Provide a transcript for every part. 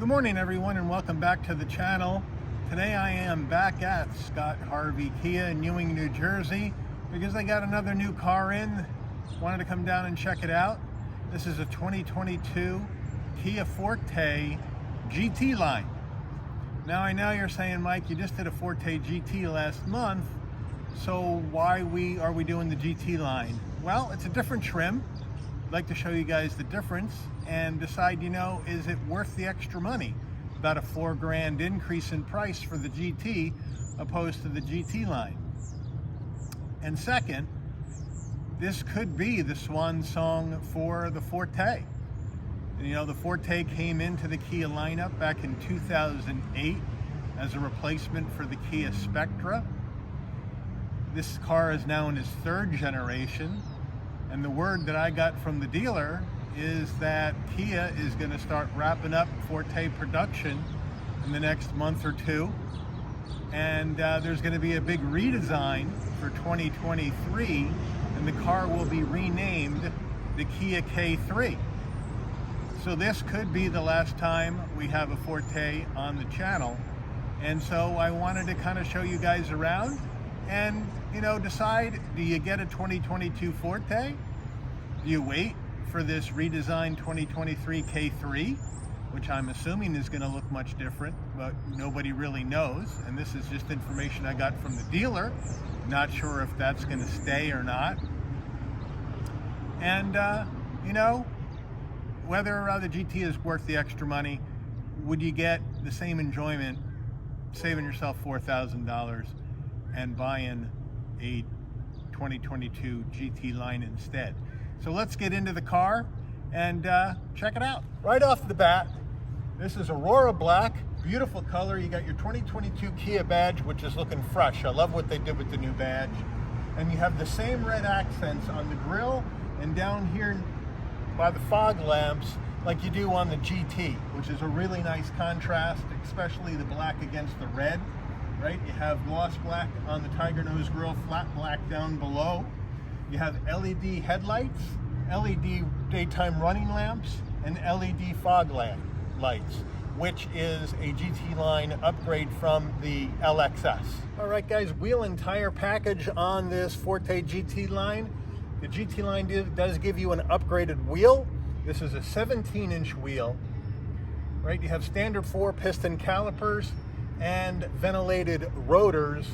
Good morning everyone and welcome back to the channel. Today I am back at Scott Harvey Kia in Ewing, New Jersey because I got another new car in. Wanted to come down and check it out. This is a 2022 Kia Forte GT line. Now I know you're saying, Mike, you just did a Forte GT last month, so why are we doing the GT line? Well, it's a different trim. I'd like to show you guys the difference and decide, is it worth the extra money? About a $4,000 increase in price for the GT opposed to the GT line. And second, this could be the swan song for the Forte. The Forte came into the Kia lineup back in 2008 as a replacement for the Kia Spectra. This car is now in its third generation. And the word that I got from the dealer is that Kia is going to start wrapping up Forte production in the next month or two. And there's going to be a big redesign for 2023, and the car will be renamed the Kia K3. So this could be the last time we have a Forte on the channel. And so I wanted to kind of show you guys around and decide, do you get a 2022 Forte? Do you wait for this redesigned 2023 K3, which I'm assuming is going to look much different, but nobody really knows. And this is just information I got from the dealer. Not sure if that's going to stay or not. And, whether the GT is worth the extra money, would you get the same enjoyment saving yourself $4,000 and buying a 2022 GT line instead? So let's get into the car and check it out. Right off the bat, this is Aurora Black, beautiful color. You got your 2022 Kia badge, which is looking fresh. I love what they did with the new badge. And you have the same red accents on the grille and down here by the fog lamps like you do on the GT, which is a really nice contrast, especially the black against the red. Right? You have gloss black on the Tiger Nose grille, flat black down below. You have LED headlights, LED daytime running lamps, and LED fog lights, which is a GT line upgrade from the LXS. All right, guys, wheel and tire package on this Forte GT line. The GT line does give you an upgraded wheel. This is a 17-inch wheel. Right? You have standard 4-piston calipers and ventilated rotors.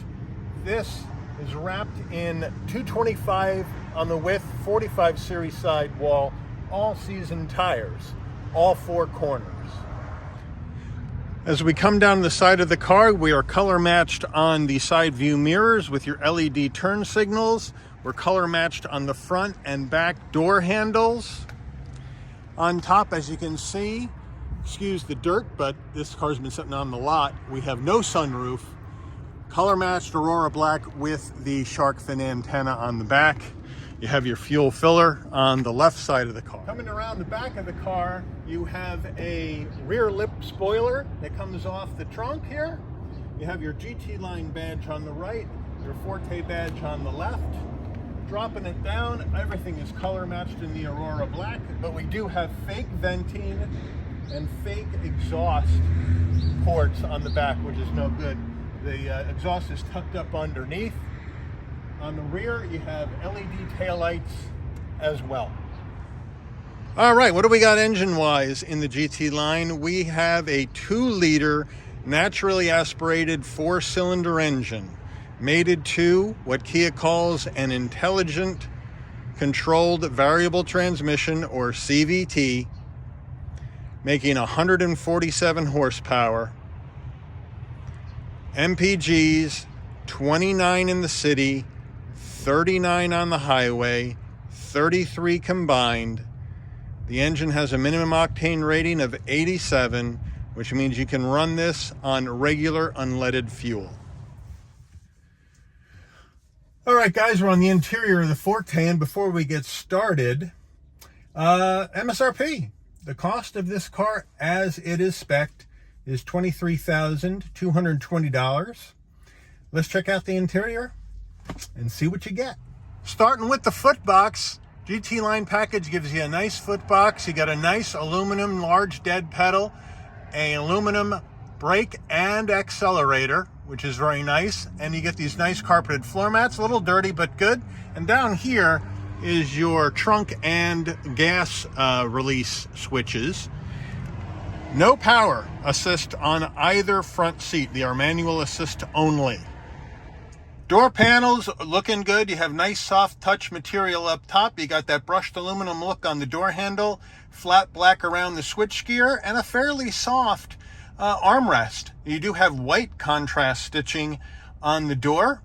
This is wrapped in 225 on the width, 45 series sidewall, all season tires, all four corners. As we come down the side of the car, we are color matched on the side view mirrors with your LED turn signals. We're color matched on the front and back door handles. On top, as you can see, excuse the dirt, but this car's been sitting on the lot, we have no sunroof. Color matched Aurora Black with the shark fin antenna on the back. You have your fuel filler on the left side of the car. Coming around the back of the car, you have a rear lip spoiler that comes off the trunk here. You have your GT line badge on the right, your Forte badge on the left. Dropping it down, everything is color matched in the Aurora Black, but we do have fake venting and fake exhaust ports on the back, which is no good. The exhaust is tucked up underneath. On the rear, you have LED taillights as well. All right, what do we got engine-wise in the GT line? We have a 2-liter naturally aspirated 4-cylinder engine, mated to what Kia calls an intelligent controlled variable transmission, or CVT, making 147 horsepower. MPGs, 29 in the city, 39 on the highway, 33 combined. The engine has a minimum octane rating of 87, which means you can run this on regular unleaded fuel. All right, guys, we're on the interior of the Forte, and before we get started, MSRP. The cost of this car, as it is spec'd, is $23,220. Let's check out the interior and see what you get. Starting with the footbox, GT line package gives you a nice footbox. You got a nice aluminum large dead pedal an aluminum brake and accelerator, which is very nice. And you get these nice carpeted floor mats, a little dirty but good. And down here is your trunk and gas release switches. No power assist on either front seat. They are manual assist only. Door panels looking good. You have nice soft touch material up top. You got that brushed aluminum look on the door handle, flat black around the switchgear, and a fairly soft armrest. You do have white contrast stitching on the door.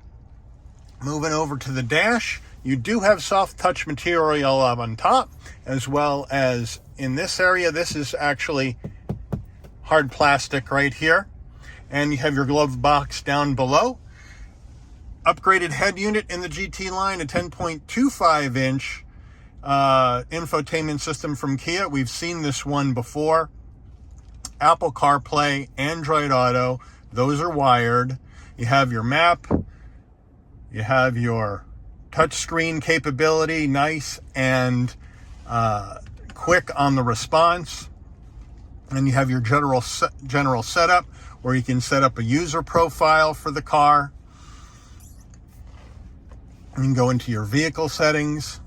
Moving over to the dash, you do have soft touch material up on top, as well as in this area. This is actually hard plastic right here. And you have your glove box down below. Upgraded head unit in the GT line, a 10.25 inch infotainment system from Kia. We've seen this one before. Apple CarPlay, Android Auto, those are wired. You have your map, you have your touchscreen capability, nice and quick on the response. And you have your general setup where you can set up a user profile for the car. You can go into your vehicle settings.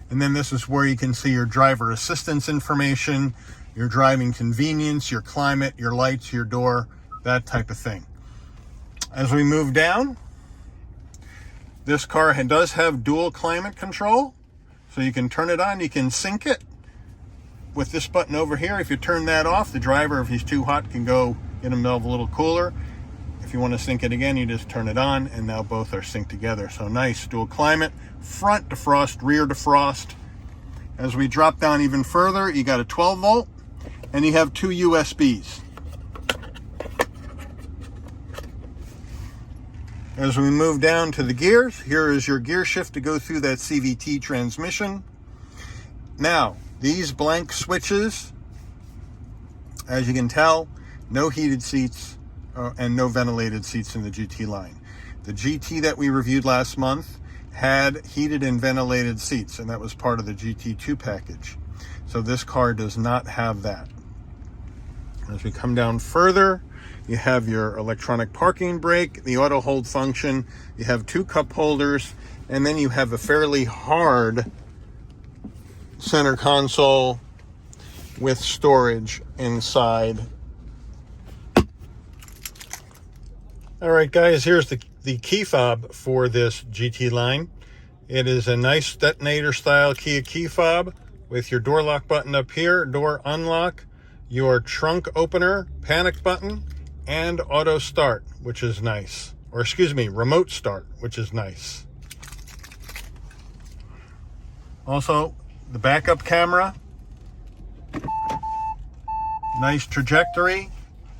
And then this is where you can see your driver assistance information, your driving convenience, your climate, your lights, your door, that type of thing. As we move down, this car does have dual climate control. So you can turn it on, you can sync it with this button over here. If you turn that off, the driver, if he's too hot, can go get himself a little cooler. If you want to sync it again, you just turn it on, and now both are synced together. So nice dual climate, front defrost, rear defrost. As we drop down even further, you got a 12 volt, and you have 2 USBs. As we move down to the gears, here is your gear shift to go through that CVT transmission. Now, these blank switches, as you can tell, no heated seats, and no ventilated seats in the GT line. The GT that we reviewed last month had heated and ventilated seats, and that was part of the GT2 package. So this car does not have that. As we come down further, you have your electronic parking brake, the auto hold function, you have 2 cup holders, and then you have a fairly hard center console with storage inside. All right, guys, here's the key fob for this GT line. It is a nice detonator style Kia key fob with your door lock button up here, door unlock, your trunk opener, panic button, and auto start, which is nice. Or excuse me, remote start, which is nice. Also, the backup camera, nice trajectory,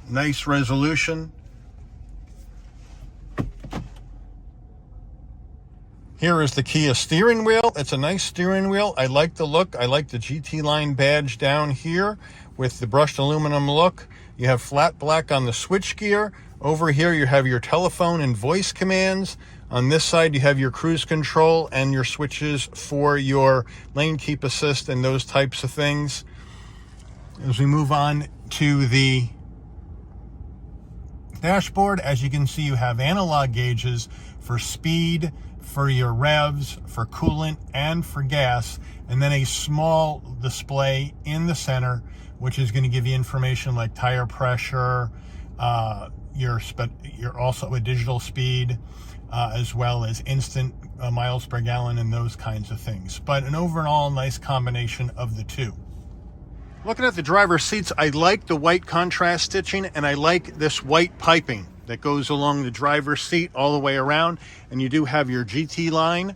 nice resolution. Here is the Kia steering wheel. It's a nice steering wheel. I like the look. I like the GT line badge down here with the brushed aluminum look. You have flat black on the switchgear. Over here you have your telephone and voice commands. On this side you have your cruise control and your switches for your lane keep assist and those types of things. As we move on to the dashboard, as you can see, you have analog gauges for speed, for your revs, for coolant, and for gas, and then a small display in the center, which is going to give you information like tire pressure, your also a digital speed, as well as instant miles per gallon and those kinds of things. But an overall nice combination of the two. Looking at the driver's seats, I like the white contrast stitching, and I like this white piping that goes along the driver's seat all the way around. And you do have your GT line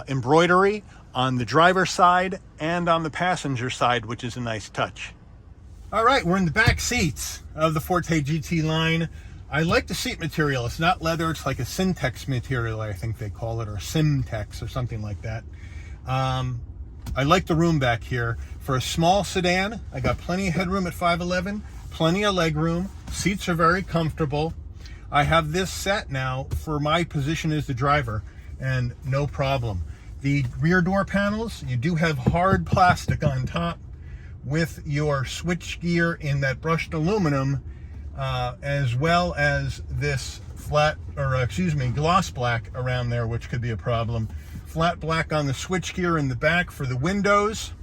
embroidery on the driver's side and on the passenger side, which is a nice touch. All right, we're in the back seats of the Forte GT line. I like the seat material. It's not leather, it's like a Syntex material, I think they call it, or Simtex or something like that. I like the room back here. For a small sedan, I got plenty of headroom at 5'11", plenty of leg room. Seats are very comfortable. I have this set now for my position as the driver, and no problem. The rear door panels, you do have hard plastic on top with your switchgear in that brushed aluminum, as well as this gloss black around there, which could be a problem. Flat black on the switchgear in the back for the windows,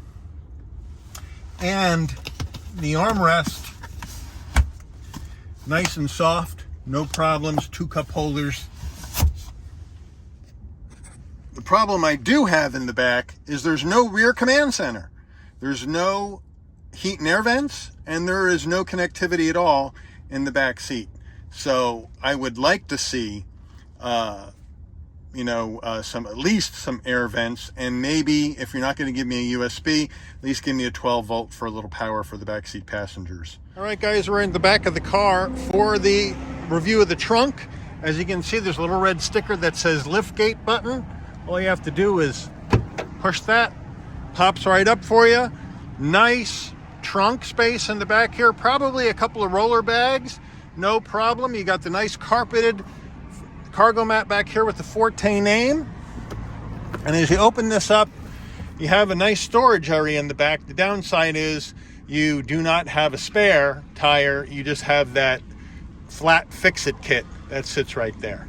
and the armrest nice and soft, no problems, 2 cup holders. The problem I do have in the back is there's no rear command center. There's no heat and air vents, and there is no connectivity at all in the back seat. So I would like to see, at least some air vents, and maybe if you're not going to give me a USB, at least give me a 12 volt for a little power for the backseat passengers. All right, guys, we're in the back of the car for the review of the trunk. As you can see, there's a little red sticker that says liftgate button. All you have to do is push that, pops right up for you. Nice trunk space in the back here, probably a couple of roller bags, no problem. You got the nice carpeted cargo mat back here with the Forte name. And as you open this up, you have a nice storage area in the back. The downside is you do not have a spare tire. You just have that flat fix-it kit that sits right there.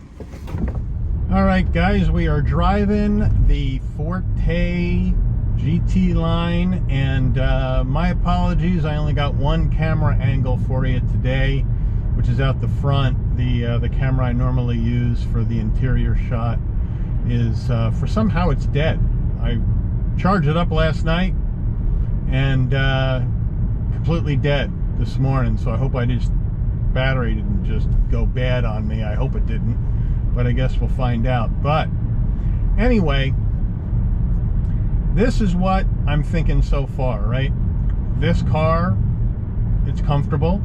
All right, guys, we are driving the Forte GT line, and my apologies, I only got one camera angle for you today, which is out the front. The camera I normally use for the interior shot is for somehow it's dead. I charged it up last night and completely dead this morning, so I hope battery didn't just go bad on me. I hope it didn't, but I guess we'll find out. But anyway, this is what I'm thinking so far, right? This car, it's comfortable,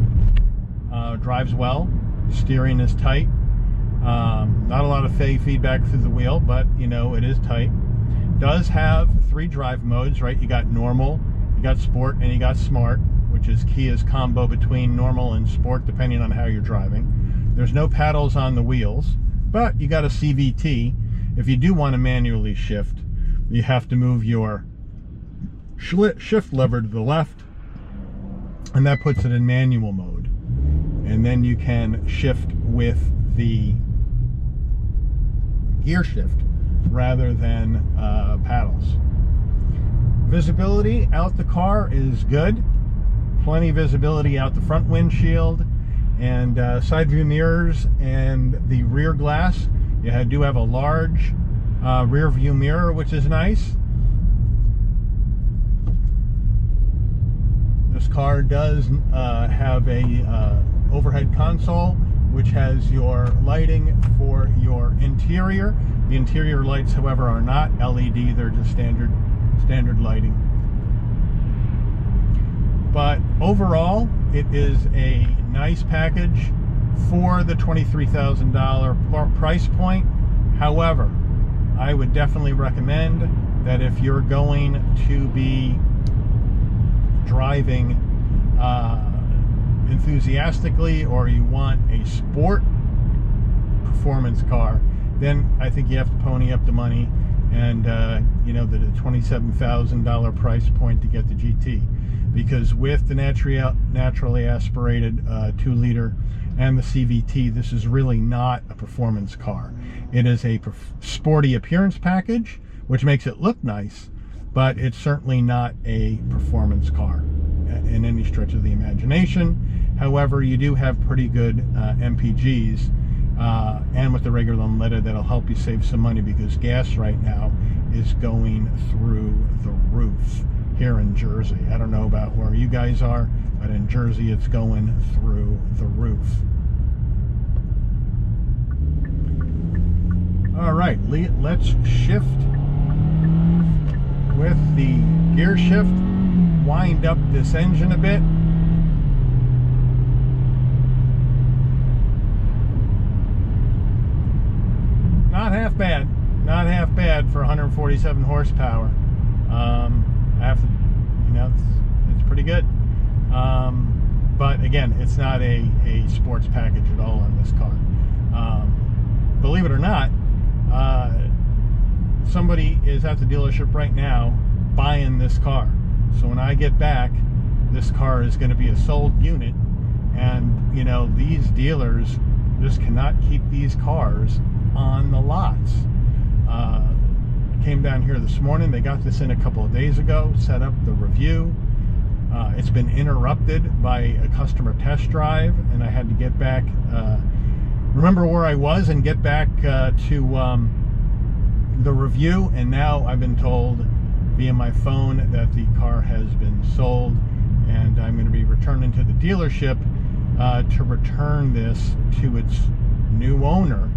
drives well, steering is tight, not a lot of feedback through the wheel, but it is tight. Does have 3 drive modes, right? You got normal, you got sport, and you got smart, which is Kia's combo between normal and sport depending on how you're driving. There's no paddles on the wheels, but you got a CVT. If you do want to manually shift, you have to move your shift lever to the left, and that puts it in manual mode. And then you can shift with the gear shift rather than paddles. Visibility out the car is good. Plenty of visibility out the front windshield and side view mirrors and the rear glass. You do have a large rear view mirror, which is nice. This car does have a overhead console, which has your lighting for your interior. The interior lights, however, are not LED; they're just standard lighting. But overall, it is a nice package for the $23,000 price point. However, I would definitely recommend that if you're going to be driving enthusiastically, or you want a sport performance car, then I think you have to pony up the money and the $27,000 price point to get the GT, because with the naturally aspirated 2-liter and the CVT, this is really not a performance car. It is a sporty appearance package, which makes it look nice, but it's certainly not a performance car in any stretch of the imagination. However, you do have pretty good MPGs, and with the regular unleaded, that'll help you save some money, because gas right now is going through the roof here in Jersey. I don't know about where you guys are, but in Jersey it's going through the roof. All right, let's shift with the gear shift, wind up this engine a bit. Not half bad. Not half bad for 147 horsepower. I have to, it's pretty good. But again, it's not a sports package at all on this car. Believe it or not, somebody is at the dealership right now buying this car. So when I get back, this car is going to be a sold unit. And, you know, these dealers just cannot keep these cars on the lots. Came down here this morning. They got this in a couple of days ago, set up the review. It's been interrupted by a customer test drive, and I had to get back, remember where I was and get back to the review. And now I've been told via my phone that the car has been sold, and I'm going to be returning to the dealership to return this to its new owner.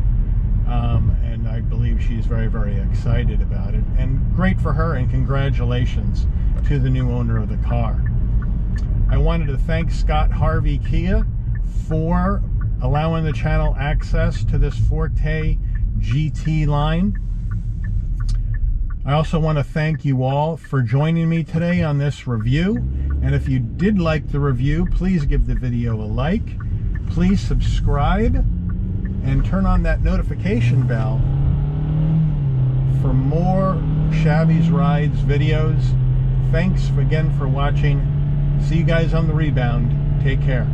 And I believe she's very, very excited about it, and great for her, and congratulations to the new owner of the car. I wanted to thank Scott Harvey Kia for allowing the channel access to this Forte GT line. I also want to thank you all for joining me today on this review. And if you did like the review, please give the video a like. Please subscribe and turn on that notification bell for more Shabby's Rides videos. Thanks again for watching. See you guys on the rebound. Take care.